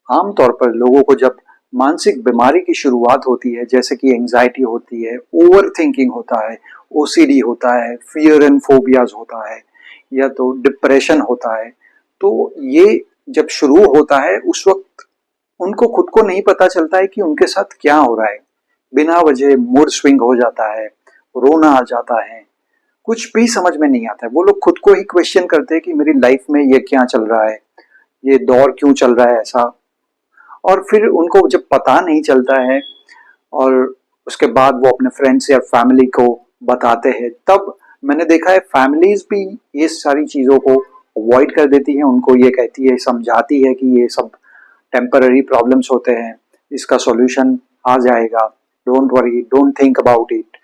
आमतौर पर लोगों को जब मानसिक बीमारी की शुरुआत होती है, जैसे कि एंजाइटी होती है, ओवर थिंकिंग होता है, ओसीडी होता है, फियर एंड फोबियाज होता है, या तो डिप्रेशन होता है, तो ये जब शुरू होता है उस वक्त उनको खुद को नहीं पता चलता है कि उनके साथ क्या हो रहा है। बिना वजह मूड स्विंग हो जाता है, रोना आ जाता है, कुछ भी समझ में नहीं आता है। वो लोग खुद को ही क्वेश्चन करते हैं कि मेरी लाइफ में ये क्या चल रहा है, ये दौर क्यों चल रहा है ऐसा। और फिर उनको जब पता नहीं चलता है और उसके बाद वो अपने फ्रेंड्स या फैमिली को बताते हैं, तब मैंने देखा है फैमिलीज भी ये सारी चीज़ों को अवॉइड कर देती है। उनको ये कहती है, समझाती है कि ये सब टेम्पररी प्रॉब्लम्स होते हैं, इसका सॉल्यूशन आ जाएगा, don't worry, don't think about it.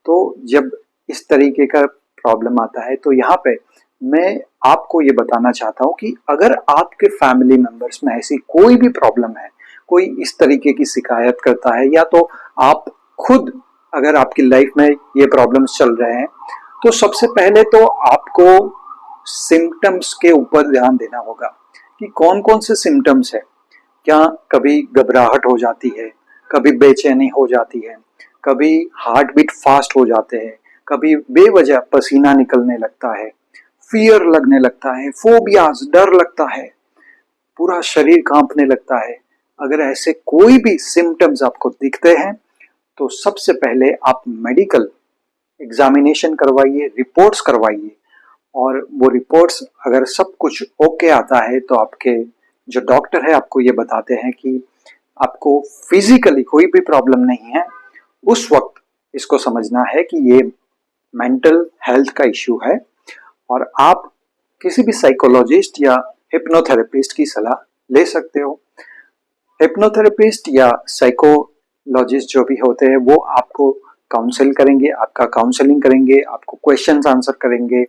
तो जब इस तरीके का प्रॉब्लम आता है तो यहाँ पे मैं आपको ये बताना चाहता हूँ कि अगर आपके फैमिली मेंबर्स में ऐसी कोई भी प्रॉब्लम है, कोई इस तरीके की शिकायत करता है, या तो आप खुद अगर आपकी लाइफ में ये प्रॉब्लम्स चल रहे हैं, तो सबसे पहले तो आपको सिम्टम्स के ऊपर ध्यान देना होगा कि कौन कौन से सिम्टम्स है। क्या कभी घबराहट हो जाती है, कभी बेचैनी हो जाती है, कभी हार्ट बीट फास्ट हो जाते हैं, कभी बेवजह पसीना निकलने लगता है, फियर लगने लगता है, फोबियाज डर लगता है, पूरा शरीर कांपने लगता है। अगर ऐसे कोई भी सिम्टम्स आपको दिखते हैं तो सबसे पहले आप मेडिकल एग्जामिनेशन करवाइए, रिपोर्ट्स करवाइए, और वो रिपोर्ट्स अगर सब कुछ ओके आता है तो आपके जो डॉक्टर है आपको ये बताते हैं कि आपको फिजिकली कोई भी प्रॉब्लम नहीं है। उस वक्त इसको समझना है कि ये मेंटल हेल्थ का इश्यू है और आप किसी भी साइकोलॉजिस्ट या हिप्नोथेरेपिस्ट की सलाह ले सकते हो। हिप्नोथेरेपिस्ट या साइकोलॉजिस्ट जो भी होते हैं वो आपको काउंसिल करेंगे, आपका काउंसलिंग करेंगे, आपको क्वेश्चंस आंसर करेंगे,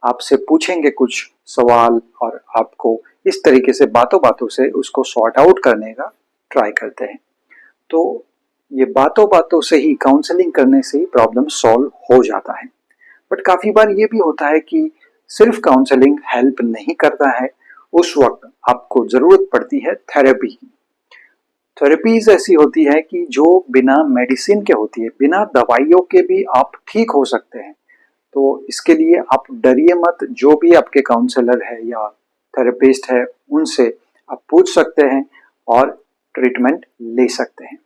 आपसे पूछेंगे कुछ सवाल, और आपको इस तरीके से बातों बातों से उसको सॉर्ट आउट करने का ट्राई करते हैं। तो ये बातों बातों से ही, काउंसलिंग करने से ही प्रॉब्लम सॉल्व हो जाता है। बट काफी बार ये भी होता है कि सिर्फ काउंसलिंग हेल्प नहीं करता है, उस वक्त आपको जरूरत पड़ती है थेरेपी की। थेरेपीज ऐसी होती है कि जो बिना मेडिसिन के होती है, बिना दवाइयों के भी आप ठीक हो सकते हैं। तो इसके लिए आप डरिए मत, जो भी आपके काउंसलर है या थेरेपिस्ट है उनसे आप पूछ सकते हैं और ट्रीटमेंट ले सकते हैं।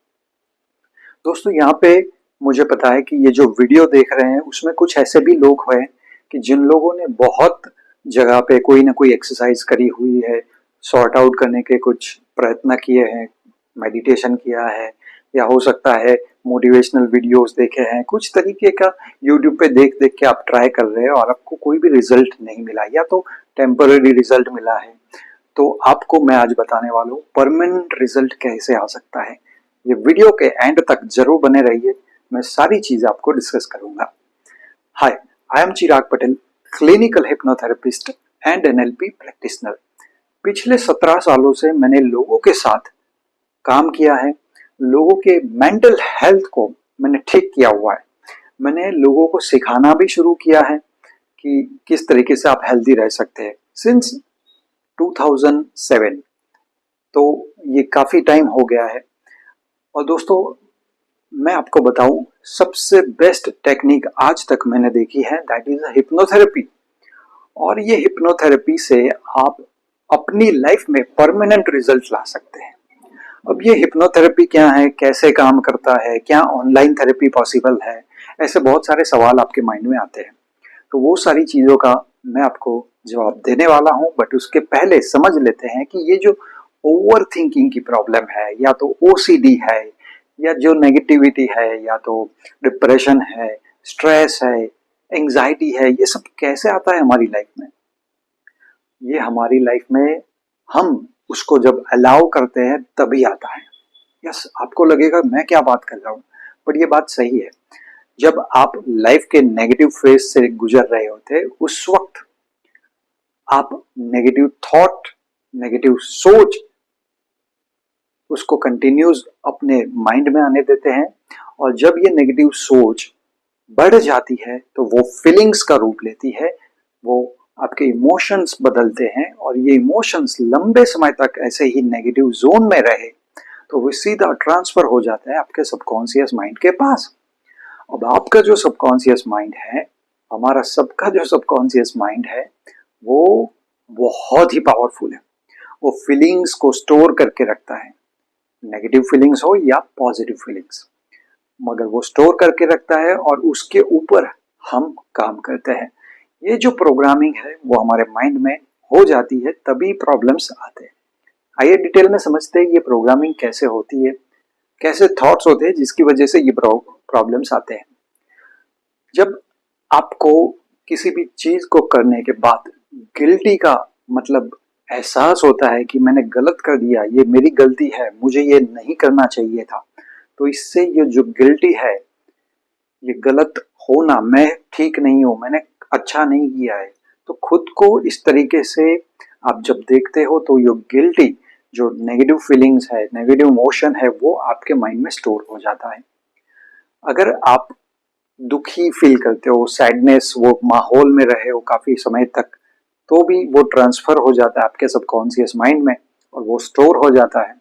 दोस्तों, यहाँ पे मुझे पता है कि ये जो वीडियो देख रहे हैं उसमें कुछ ऐसे भी लोग हैं कि जिन लोगों ने बहुत जगह पे कोई ना कोई एक्सरसाइज करी हुई है, सॉर्ट आउट करने के कुछ प्रयत्न किए हैं, मेडिटेशन किया है, या हो सकता है मोटिवेशनल वीडियोस देखे हैं, कुछ तरीके का यूट्यूब पे देख देख के आप ट्राई कर रहे हो और आपको कोई भी रिजल्ट नहीं मिला, या तो टेम्पररी रिजल्ट मिला है। तो आपको मैं आज बताने वाला हूँ परमानेंट रिजल्ट कैसे आ सकता है। ये वीडियो के एंड तक जरूर बने रहिए, मैं सारी चीज आपको डिस्कस करूंगा। Hi, I am Chirag Patel, clinical hypnotherapist and NLP practitioner. पिछले 17 सालों से मैंने लोगों के साथ काम किया है, लोगों के मेंटल हेल्थ को मैंने ठीक किया हुआ है। मैंने लोगों को सिखाना भी शुरू किया है कि किस तरीके से आप हेल्दी रह सकते हैं, सिंस 2007। तो ये काफी टाइम हो गया है। और दोस्तों, मैं आपको बताऊं, सबसे बेस्ट टेक्निक आज तक मैंने देखी है, दैट इज हिप्नोथेरेपी। और ये हिप्नोथेरेपी से आप अपनी लाइफ में परमानेंट रिजल्ट ला सकते हैं। अब ये हिप्नोथेरेपी क्या है, कैसे काम करता है, क्या ऑनलाइन थेरेपी पॉसिबल है, ऐसे बहुत सारे सवाल आपके माइंड में आते हैं। तो वो सारी चीज़ों का मैं आपको जवाब देने वाला हूँ, बट उसके पहले समझ लेते हैं कि ये जो ओवर थिंकिंग की प्रॉब्लम है, या तो ओसीडी है, या जो नेगेटिविटी है, या तो डिप्रेशन है, स्ट्रेस है, एंजाइटी है, ये सब कैसे आता है हमारी लाइफ में। ये हमारी लाइफ में हम उसको जब अलाउ करते हैं तभी आता है। यस, आपको लगेगा मैं क्या बात कर रहा हूँ, बट ये बात सही है। जब आप लाइफ के नेगेटिव फेज से गुजर रहे होते, उस वक्त आप नेगेटिव थॉट, नेगेटिव सोच उसको कंटिन्यूस अपने माइंड में आने देते हैं, और जब ये नेगेटिव सोच बढ़ जाती है तो वो फीलिंग्स का रूप लेती है, वो आपके इमोशंस बदलते हैं और ये इमोशंस लंबे समय तक ऐसे ही नेगेटिव जोन में रहे तो वो सीधा ट्रांसफर हो जाता है आपके सबकॉन्शियस माइंड के पास। अब आपका जो सबकॉन्शियस माइंड है, हमारा सबका जो सबकॉन्शियस माइंड है, वो बहुत ही पावरफुल है। वो फीलिंग्स को स्टोर करके रखता है, नेगेटिव फीलिंग्स हो या पॉजिटिव फीलिंग्स, मगर वो स्टोर करके रखता है और उसके ऊपर हम काम करते हैं। ये जो प्रोग्रामिंग है वो हमारे माइंड में हो जाती है, तभी प्रॉब्लम्स आते हैं। आइए डिटेल में समझते हैं ये प्रोग्रामिंग कैसे होती है, कैसे थॉट्स होते हैं जिसकी वजह से ये प्रॉब्लम्स आते हैं। जब आपको किसी भी चीज को करने के बाद गिल्टी का मतलब एहसास होता है कि मैंने गलत कर दिया, ये मेरी गलती है, मुझे ये नहीं करना चाहिए था, तो इससे ये जो गिल्टी है, ये गलत होना, मैं ठीक नहीं हूं, मैंने अच्छा नहीं किया है, तो खुद को इस तरीके से आप जब देखते हो तो ये गिल्टी जो नेगेटिव फीलिंग्स है, नेगेटिव इमोशन है, वो आपके माइंड में स्टोर हो जाता है। अगर आप दुखी फील करते हो, सैडनेस वो माहौल में रहे हो काफी समय तक, तो भी वो ट्रांसफर हो जाता है आपके सबकॉन्शियस माइंड में और वो स्टोर हो जाता है।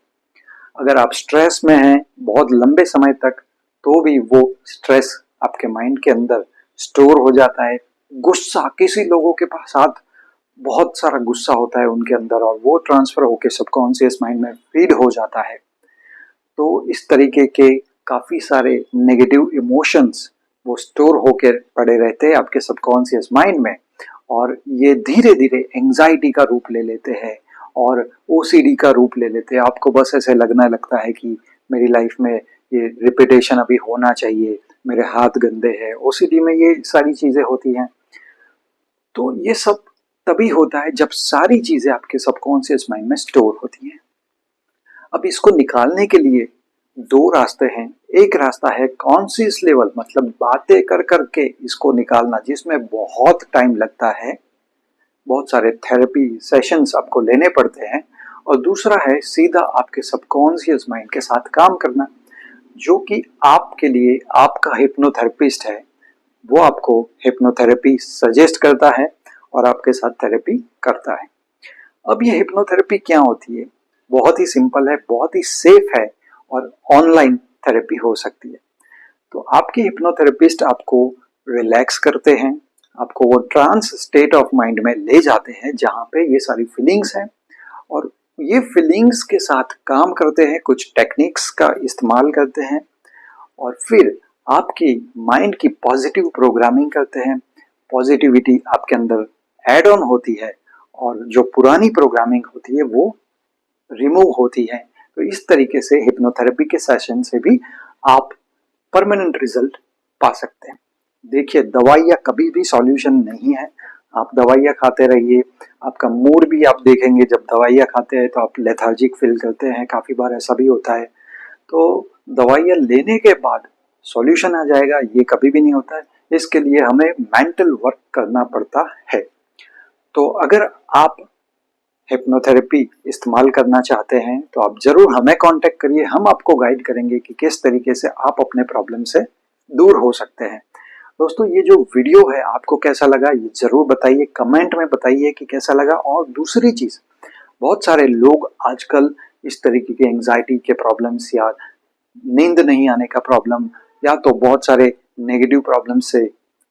अगर आप स्ट्रेस में हैं बहुत लंबे समय तक, तो भी वो स्ट्रेस आपके माइंड के अंदर स्टोर हो जाता है। गुस्सा, किसी लोगों के साथ बहुत सारा गुस्सा होता है उनके अंदर और वो ट्रांसफर होकर सबकॉन्शियस माइंड में फीड हो जाता है। तो इस तरीके के काफी सारे नेगेटिव इमोशंस वो स्टोर होकर पड़े रहते हैं आपके सबकॉन्शियस माइंड में और ये धीरे धीरे एंजाइटी का रूप ले लेते हैं और ओसीडी का रूप ले लेते हैं। आपको बस ऐसे लगने लगता है कि मेरी लाइफ में ये रिपीटेशन अभी होना चाहिए, मेरे हाथ गंदे हैं, ओसीडी में ये सारी चीजें होती हैं। तो ये सब तभी होता है जब सारी चीजें आपके सबकॉन्शियस माइंड में स्टोर होती हैं। अब इसको निकालने के लिए दो रास्ते हैं। एक रास्ता है कॉन्शियस लेवल, मतलब बातें कर करके इसको निकालना, जिसमें बहुत टाइम लगता है, बहुत सारे थेरेपी सेशंस आपको लेने पड़ते हैं। और दूसरा है सीधा आपके सबकॉन्शियस माइंड के साथ काम करना, जो कि आपके लिए आपका हिप्नोथेरेपिस्ट है, वो आपको हिप्नोथेरेपी सजेस्ट करता है और आपके साथ थेरेपी करता है। अब ये हिप्नोथेरेपी क्या होती है? बहुत ही सिंपल है, बहुत ही सेफ है और ऑनलाइन थेरेपी हो सकती है। तो आपके हिप्नोथेरेपिस्ट आपको रिलैक्स करते हैं, आपको वो ट्रांस स्टेट ऑफ माइंड में ले जाते हैं जहाँ पे ये सारी फीलिंग्स हैं और ये फीलिंग्स के साथ काम करते हैं, कुछ टेक्निक्स का इस्तेमाल करते हैं और फिर आपकी माइंड की पॉजिटिव प्रोग्रामिंग करते हैं। पॉजिटिविटी आपके अंदर ऐड ऑन होती है और जो पुरानी प्रोग्रामिंग होती है वो रिमूव होती है। तो इस तरीके से हिप्नोथेरेपी के सेशन से भी आप परमानेंट रिजल्ट पा सकते हैं। देखिए, दवाइयाँ कभी भी सॉल्यूशन नहीं है। आप दवाइयाँ खाते रहिए, आपका मूड भी आप देखेंगे, जब दवाइयाँ खाते हैं तो आप लेथार्जिक फील करते हैं, काफ़ी बार ऐसा भी होता है। तो दवाइयाँ लेने के बाद सॉल्यूशन आ जाएगा, ये कभी भी नहीं होता है। इसके लिए हमें मेंटल वर्क करना पड़ता है। तो अगर आप हिप्नोथेरेपी इस्तेमाल करना चाहते हैं तो आप जरूर हमें कांटेक्ट करिए, हम आपको गाइड करेंगे कि किस तरीके से आप अपने प्रॉब्लम से दूर हो सकते हैं। दोस्तों, ये जो वीडियो है आपको कैसा लगा ये जरूर बताइए, कमेंट में बताइए कि कैसा लगा। और दूसरी चीज, बहुत सारे लोग आजकल इस तरीके के एंजाइटी के प्रॉब्लम्स या नींद नहीं आने का प्रॉब्लम या तो बहुत सारे नेगेटिव प्रॉब्लम से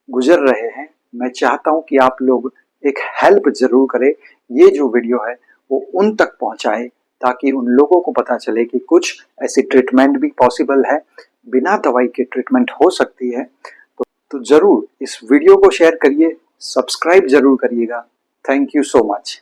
गुजर रहे हैं। मैं चाहता हूं कि आप लोग एक हेल्प जरूर करें, ये जो वीडियो है वो उन तक पहुंचाए ताकि उन लोगों को पता चले कि कुछ ऐसी ट्रीटमेंट भी पॉसिबल है, बिना दवाई के ट्रीटमेंट हो सकती है। तो जरूर इस वीडियो को शेयर करिए, सब्सक्राइब जरूर करिएगा। Thank you so much.